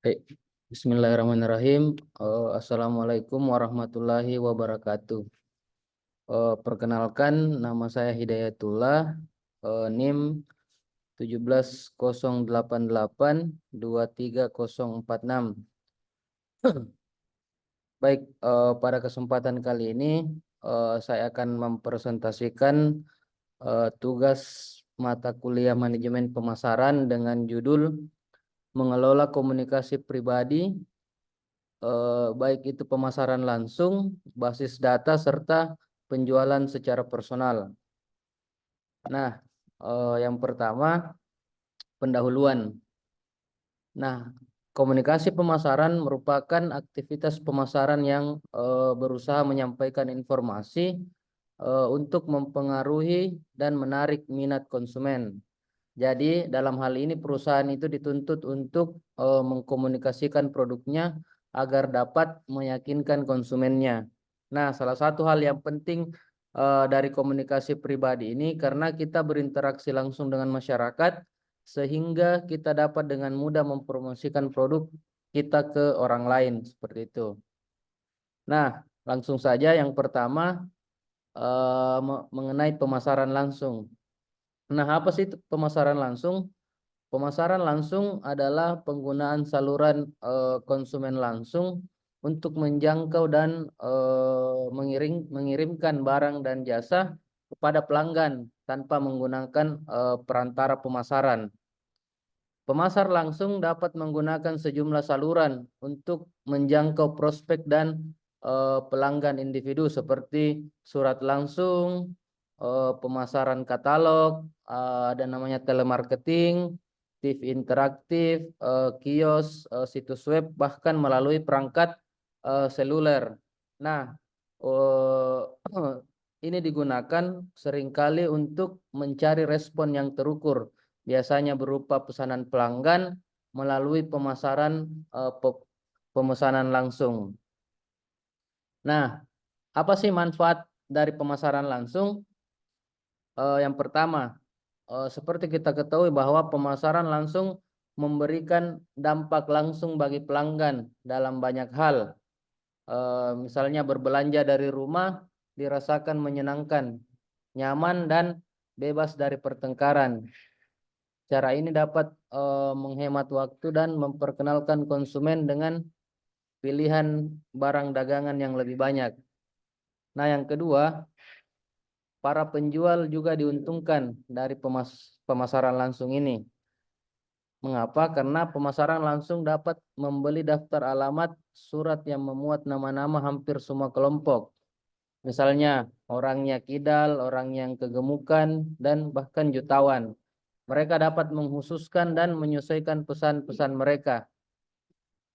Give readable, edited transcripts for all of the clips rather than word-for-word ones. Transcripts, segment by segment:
Baik. Bismillahirrahmanirrahim. Assalamualaikum warahmatullahi wabarakatuh. Perkenalkan, nama saya Hidayatullah, NIM 17088 23046. Baik, pada kesempatan kali ini saya akan mempresentasikan tugas mata kuliah manajemen pemasaran dengan judul mengelola komunikasi pribadi, baik itu pemasaran langsung, basis data, serta penjualan secara personal. Nah, yang pertama, pendahuluan. Nah, komunikasi pemasaran merupakan aktivitas pemasaran yang berusaha menyampaikan informasi untuk mempengaruhi dan menarik minat konsumen. Jadi dalam hal ini perusahaan itu dituntut untuk mengkomunikasikan produknya agar dapat meyakinkan konsumennya. Nah, salah satu hal yang penting dari komunikasi pribadi ini karena kita berinteraksi langsung dengan masyarakat sehingga kita dapat dengan mudah mempromosikan produk kita ke orang lain seperti itu. Nah, langsung saja yang pertama mengenai pemasaran langsung. Nah, apa sih pemasaran langsung? Pemasaran langsung adalah penggunaan saluran konsumen langsung untuk menjangkau dan mengirimkan barang dan jasa kepada pelanggan tanpa menggunakan perantara pemasaran. Pemasar langsung dapat menggunakan sejumlah saluran untuk menjangkau prospek dan pelanggan individu seperti surat langsung, pemasaran katalog, ada namanya telemarketing, TV interaktif, kios, situs web, bahkan melalui perangkat seluler. Nah, ini digunakan seringkali untuk mencari respon yang terukur, biasanya berupa pesanan pelanggan melalui pemesanan langsung. Nah, apa sih manfaat dari pemasaran langsung? Yang pertama, seperti kita ketahui bahwa pemasaran langsung memberikan dampak langsung bagi pelanggan dalam banyak hal. Misalnya berbelanja dari rumah dirasakan menyenangkan, nyaman, dan bebas dari pertengkaran. Cara ini dapat menghemat waktu dan memperkenalkan konsumen dengan pilihan barang dagangan yang lebih banyak. Nah, yang kedua, para penjual juga diuntungkan dari pemasaran langsung ini. Mengapa? Karena pemasaran langsung dapat membeli daftar alamat surat yang memuat nama-nama hampir semua kelompok. Misalnya orangnya kidal, orang yang kegemukan, dan bahkan jutawan. Mereka dapat menghususkan dan menyesuaikan pesan-pesan mereka.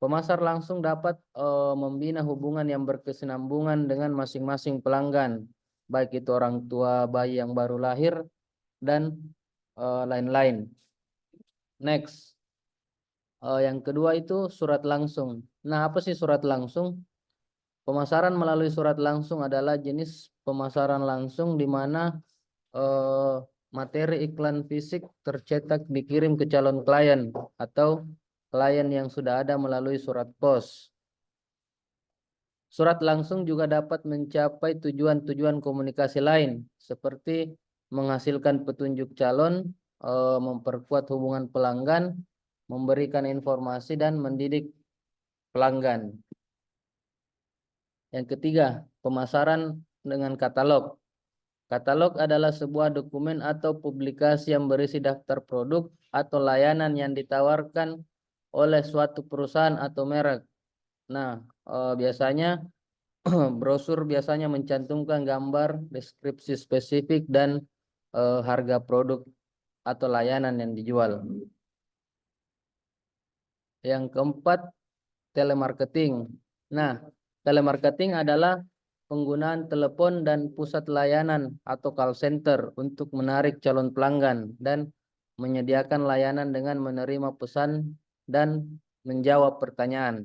Pemasar langsung dapat membina hubungan yang berkesinambungan dengan masing-masing pelanggan, baik itu orang tua bayi yang baru lahir dan lain-lain. Next, yang kedua itu surat langsung. Nah, apa sih surat langsung? Pemasaran melalui surat langsung adalah jenis pemasaran langsung di mana materi iklan fisik tercetak dikirim ke calon klien atau klien yang sudah ada melalui surat pos. Surat langsung juga dapat mencapai tujuan-tujuan komunikasi lain seperti menghasilkan petunjuk calon, memperkuat hubungan pelanggan, memberikan informasi, dan mendidik pelanggan. Yang ketiga, pemasaran dengan katalog. Katalog adalah sebuah dokumen atau publikasi yang berisi daftar produk atau layanan yang ditawarkan oleh suatu perusahaan atau merek. Nah, biasanya brosur biasanya mencantumkan gambar, deskripsi spesifik, dan harga produk atau layanan yang dijual. Yang keempat, telemarketing. Nah, telemarketing adalah penggunaan telepon dan pusat layanan atau call center untuk menarik calon pelanggan dan menyediakan layanan dengan menerima pesan dan menjawab pertanyaan.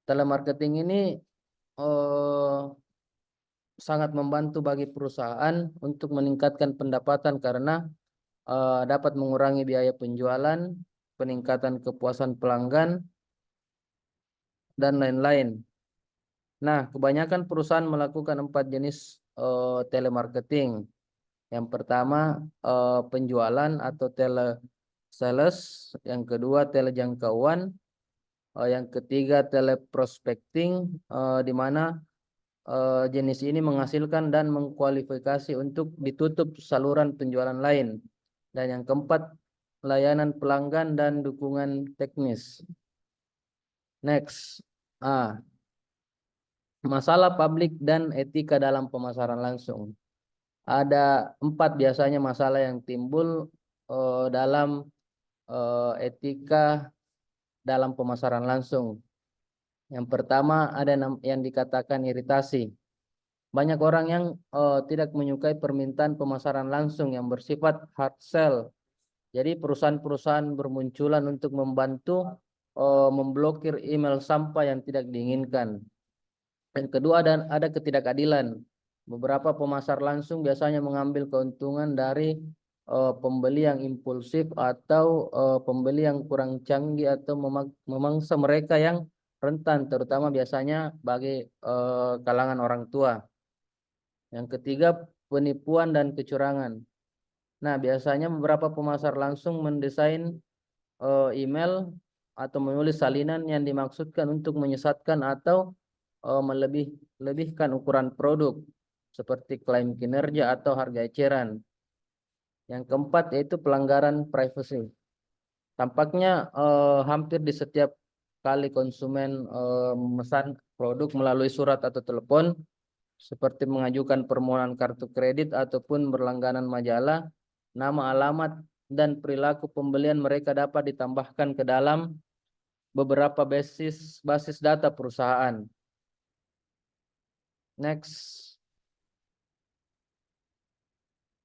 Telemarketing ini sangat membantu bagi perusahaan untuk meningkatkan pendapatan karena dapat mengurangi biaya penjualan, peningkatan kepuasan pelanggan, dan lain-lain. Nah, kebanyakan perusahaan melakukan 4 jenis telemarketing. Yang pertama penjualan atau telesales, yang kedua telejangkauan, yang ketiga teleprospecting, di mana jenis ini menghasilkan dan mengkualifikasi untuk ditutup saluran penjualan lain. Dan yang keempat layanan pelanggan dan dukungan teknis. Next, masalah publik dan etika dalam pemasaran langsung. Ada 4 biasanya masalah yang timbul dalam etika dalam pemasaran langsung. Yang pertama ada yang dikatakan iritasi. Banyak orang yang tidak menyukai permintaan pemasaran langsung yang bersifat hard sell. Jadi perusahaan-perusahaan bermunculan untuk membantu memblokir email sampah yang tidak diinginkan. Yang kedua ada ketidakadilan. Beberapa pemasar langsung biasanya mengambil keuntungan dari pembeli yang impulsif atau pembeli yang kurang canggih atau memangsa mereka yang rentan, terutama biasanya bagi kalangan orang tua. Yang ketiga, penipuan dan kecurangan. Nah, biasanya beberapa pemasar langsung mendesain email atau menulis salinan yang dimaksudkan untuk menyesatkan atau melebihkan ukuran produk seperti klaim kinerja atau harga eceran. Yang keempat yaitu pelanggaran privasi. Tampaknya hampir di setiap kali konsumen memesan produk melalui surat atau telepon, seperti mengajukan permohonan kartu kredit ataupun berlangganan majalah, nama, alamat, dan perilaku pembelian mereka dapat ditambahkan ke dalam beberapa basis data perusahaan. Next.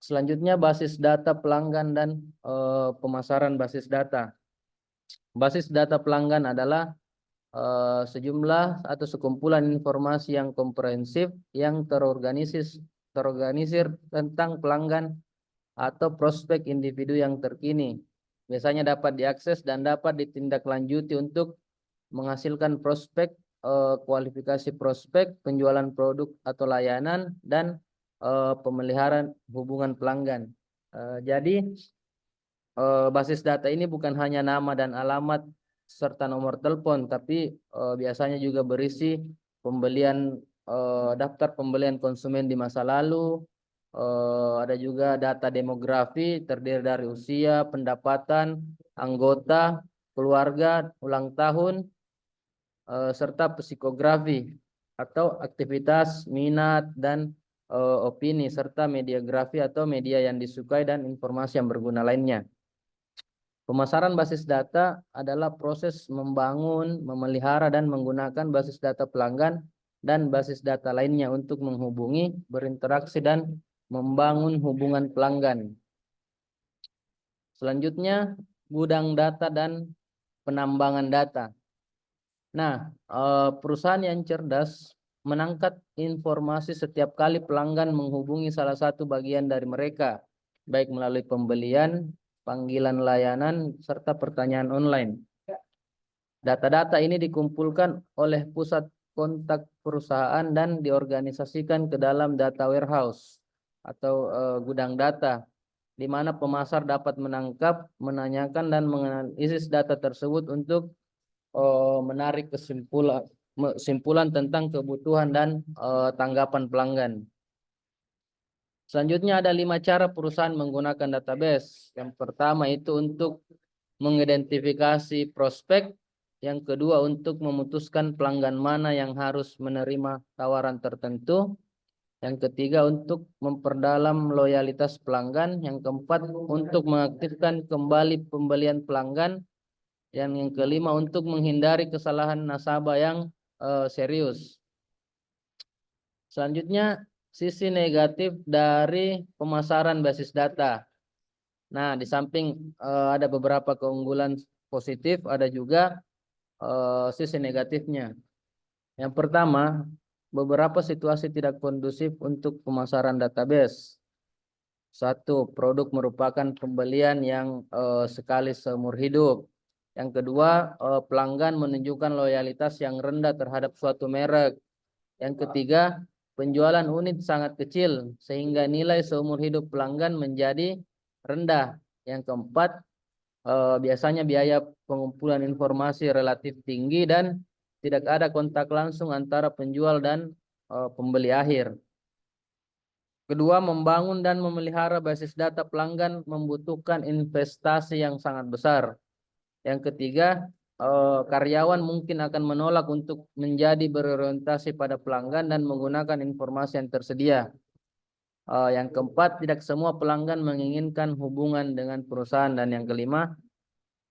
Selanjutnya basis data pelanggan dan pemasaran basis data. Basis data pelanggan adalah sejumlah atau sekumpulan informasi yang komprehensif yang terorganisir tentang pelanggan atau prospek individu yang terkini. Biasanya dapat diakses dan dapat ditindaklanjuti untuk menghasilkan prospek, kualifikasi prospek, penjualan produk atau layanan, dan pemeliharaan hubungan pelanggan. Jadi basis data ini bukan hanya nama dan alamat serta nomor telepon, tapi biasanya juga berisi pembelian, daftar pembelian konsumen di masa lalu. Ada juga data demografi terdiri dari usia, pendapatan, anggota, keluarga, ulang tahun, serta psikografi atau aktivitas, minat, dan opini, serta mediagrafi atau media yang disukai dan informasi yang berguna lainnya. Pemasaran basis data adalah proses membangun, memelihara, dan menggunakan basis data pelanggan dan basis data lainnya untuk menghubungi, berinteraksi, dan membangun hubungan pelanggan. Selanjutnya, gudang data dan penambangan data. Nah, perusahaan yang cerdas menangkap informasi setiap kali pelanggan menghubungi salah satu bagian dari mereka, baik melalui pembelian, panggilan layanan, serta pertanyaan online. Data-data ini dikumpulkan oleh pusat kontak perusahaan dan diorganisasikan ke dalam data warehouse atau gudang data, di mana pemasar dapat menangkap, menanyakan, dan menganalisis data tersebut untuk menarik kesimpulan tentang kebutuhan dan tanggapan pelanggan. Selanjutnya ada 5 cara perusahaan menggunakan database. Yang pertama itu untuk mengidentifikasi prospek. Yang kedua untuk memutuskan pelanggan mana yang harus menerima tawaran tertentu. Yang ketiga untuk memperdalam loyalitas pelanggan. Yang keempat untuk mengaktifkan kembali pembelian pelanggan. Yang kelima untuk menghindari kesalahan nasabah yang serius. Selanjutnya sisi negatif dari pemasaran basis data. Nah, di samping ada beberapa keunggulan positif, ada juga sisi negatifnya. Yang pertama, beberapa situasi tidak kondusif untuk pemasaran database. Satu, produk merupakan pembelian yang sekali seumur hidup. Yang kedua, pelanggan menunjukkan loyalitas yang rendah terhadap suatu merek. Yang ketiga, penjualan unit sangat kecil sehingga nilai seumur hidup pelanggan menjadi rendah. Yang keempat, biasanya biaya pengumpulan informasi relatif tinggi dan tidak ada kontak langsung antara penjual dan pembeli akhir. Kedua, membangun dan memelihara basis data pelanggan membutuhkan investasi yang sangat besar. Yang ketiga, karyawan mungkin akan menolak untuk menjadi berorientasi pada pelanggan dan menggunakan informasi yang tersedia. Yang keempat, tidak semua pelanggan menginginkan hubungan dengan perusahaan. Dan yang kelima,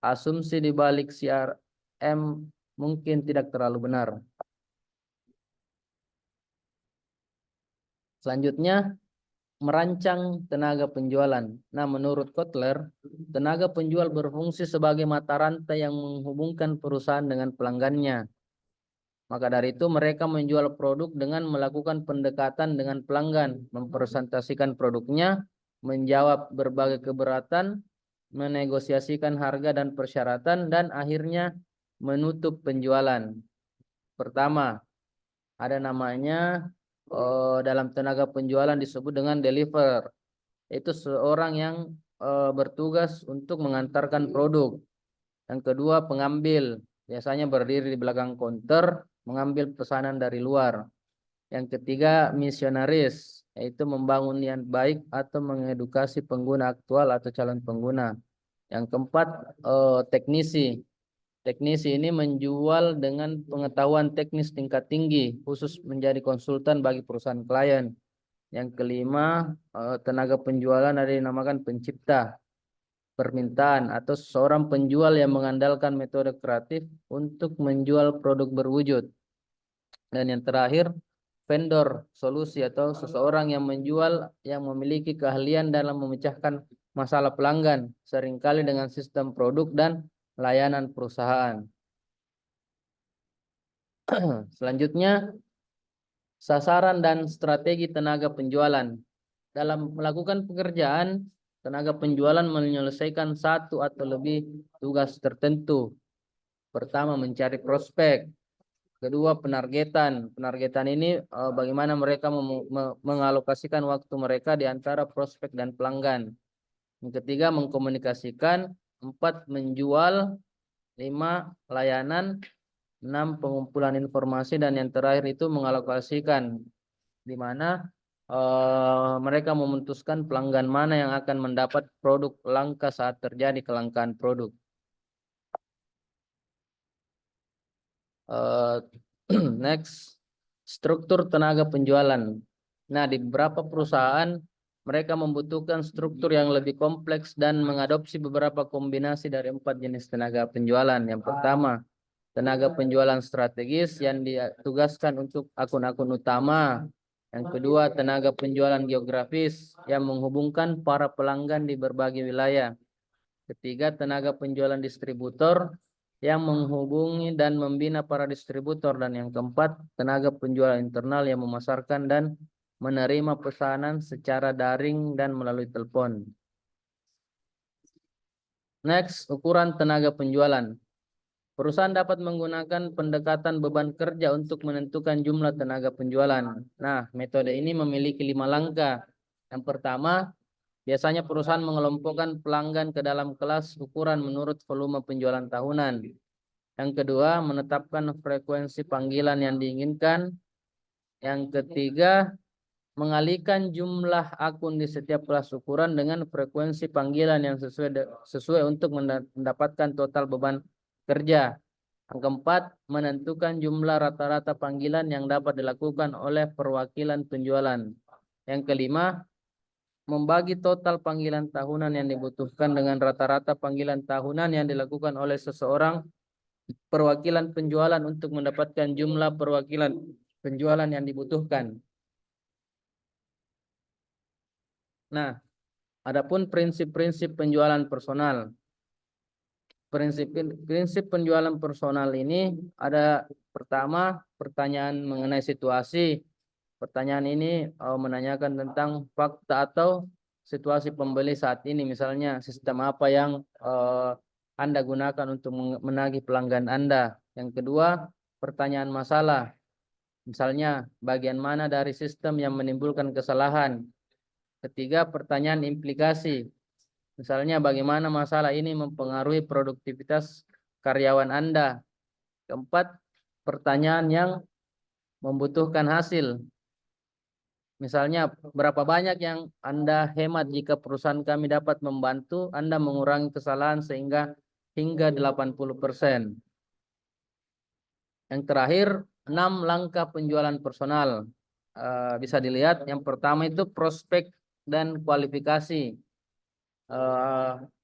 asumsi di balik CRM mungkin tidak terlalu benar. Selanjutnya, merancang tenaga penjualan. Nah, menurut Kotler, tenaga penjual berfungsi sebagai mata rantai yang menghubungkan perusahaan dengan pelanggannya. Maka dari itu mereka menjual produk dengan melakukan pendekatan dengan pelanggan, mempresentasikan produknya, menjawab berbagai keberatan, menegosiasikan harga dan persyaratan, dan akhirnya menutup penjualan. Pertama, ada namanya dalam tenaga penjualan disebut dengan deliver. Itu seorang yang bertugas untuk mengantarkan produk. Yang kedua, pengambil, biasanya berdiri di belakang konter, mengambil pesanan dari luar. Yang ketiga, misionaris, yaitu membangun niat baik atau mengedukasi pengguna aktual atau calon pengguna. Yang keempat, teknisi. Teknisi ini menjual dengan pengetahuan teknis tingkat tinggi, khusus menjadi konsultan bagi perusahaan klien. Yang kelima, tenaga penjualan ada yang dinamakan pencipta permintaan atau seorang penjual yang mengandalkan metode kreatif untuk menjual produk berwujud. Dan yang terakhir, vendor solusi atau seseorang yang menjual yang memiliki keahlian dalam memecahkan masalah pelanggan, seringkali dengan sistem produk dan layanan perusahaan. Selanjutnya, sasaran dan strategi tenaga penjualan. Dalam melakukan pekerjaan, tenaga penjualan menyelesaikan satu atau lebih tugas tertentu. Pertama, mencari prospek. Kedua, penargetan. Penargetan ini bagaimana mereka mengalokasikan waktu mereka di antara prospek dan pelanggan. Yang ketiga, mengkomunikasikan. 4, menjual. 5, layanan. 6, pengumpulan informasi. Dan yang terakhir itu mengalokasikan, di mana mereka memutuskan pelanggan mana yang akan mendapat produk langka saat terjadi kelangkaan produk. Next, struktur tenaga penjualan. Nah, di beberapa perusahaan mereka membutuhkan struktur yang lebih kompleks dan mengadopsi beberapa kombinasi dari 4 jenis tenaga penjualan. Yang pertama, tenaga penjualan strategis yang ditugaskan untuk akun-akun utama. Yang kedua, tenaga penjualan geografis yang menghubungkan para pelanggan di berbagai wilayah. Ketiga, tenaga penjualan distributor yang menghubungi dan membina para distributor. Dan yang keempat, tenaga penjualan internal yang memasarkan dan menerima pesanan secara daring dan melalui telepon. Next, ukuran tenaga penjualan. Perusahaan dapat menggunakan pendekatan beban kerja untuk menentukan jumlah tenaga penjualan. Nah, metode ini memiliki 5 langkah. Yang pertama, biasanya perusahaan mengelompokkan pelanggan ke dalam kelas ukuran menurut volume penjualan tahunan. Yang kedua, menetapkan frekuensi panggilan yang diinginkan. Yang ketiga, mengalihkan jumlah akun di setiap kelas ukuran dengan frekuensi panggilan yang sesuai untuk mendapatkan total beban kerja. Yang keempat, menentukan jumlah rata-rata panggilan yang dapat dilakukan oleh perwakilan penjualan. Yang kelima, membagi total panggilan tahunan yang dibutuhkan dengan rata-rata panggilan tahunan yang dilakukan oleh seseorang perwakilan penjualan untuk mendapatkan jumlah perwakilan penjualan yang dibutuhkan. Nah, adapun prinsip-prinsip penjualan personal. Prinsip penjualan personal ini ada pertama, pertanyaan mengenai situasi. Pertanyaan ini menanyakan tentang fakta atau situasi pembeli saat ini. Misalnya sistem apa yang Anda gunakan untuk menagih pelanggan Anda. Yang kedua, pertanyaan masalah. Misalnya, bagian mana dari sistem yang menimbulkan kesalahan? Ketiga, pertanyaan implikasi. Misalnya, bagaimana masalah ini mempengaruhi produktivitas karyawan Anda? Keempat, pertanyaan yang membutuhkan hasil. Misalnya, berapa banyak yang Anda hemat jika perusahaan kami dapat membantu Anda mengurangi kesalahan sehingga hingga 80%. Yang terakhir, 6 langkah penjualan personal. Bisa dilihat, yang pertama itu prospek dan kualifikasi.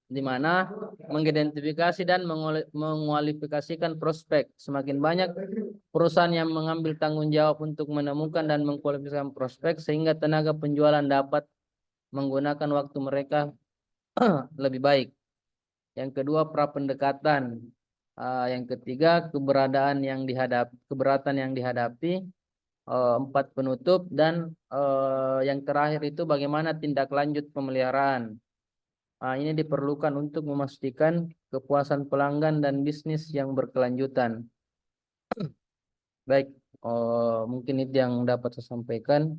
Di mana mengidentifikasi dan mengualifikasikan prospek. Semakin banyak perusahaan yang mengambil tanggung jawab untuk menemukan dan mengkualifikasikan prospek sehingga tenaga penjualan dapat menggunakan waktu mereka lebih baik. Yang kedua, prapendekatan. Yang ketiga, keberatan yang dihadapi. Empat, penutup, dan yang terakhir itu bagaimana tindak lanjut pemeliharaan. Ini diperlukan untuk memastikan kepuasan pelanggan dan bisnis yang berkelanjutan. Baik, mungkin itu yang dapat saya sampaikan.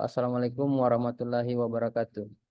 Assalamualaikum warahmatullahi wabarakatuh.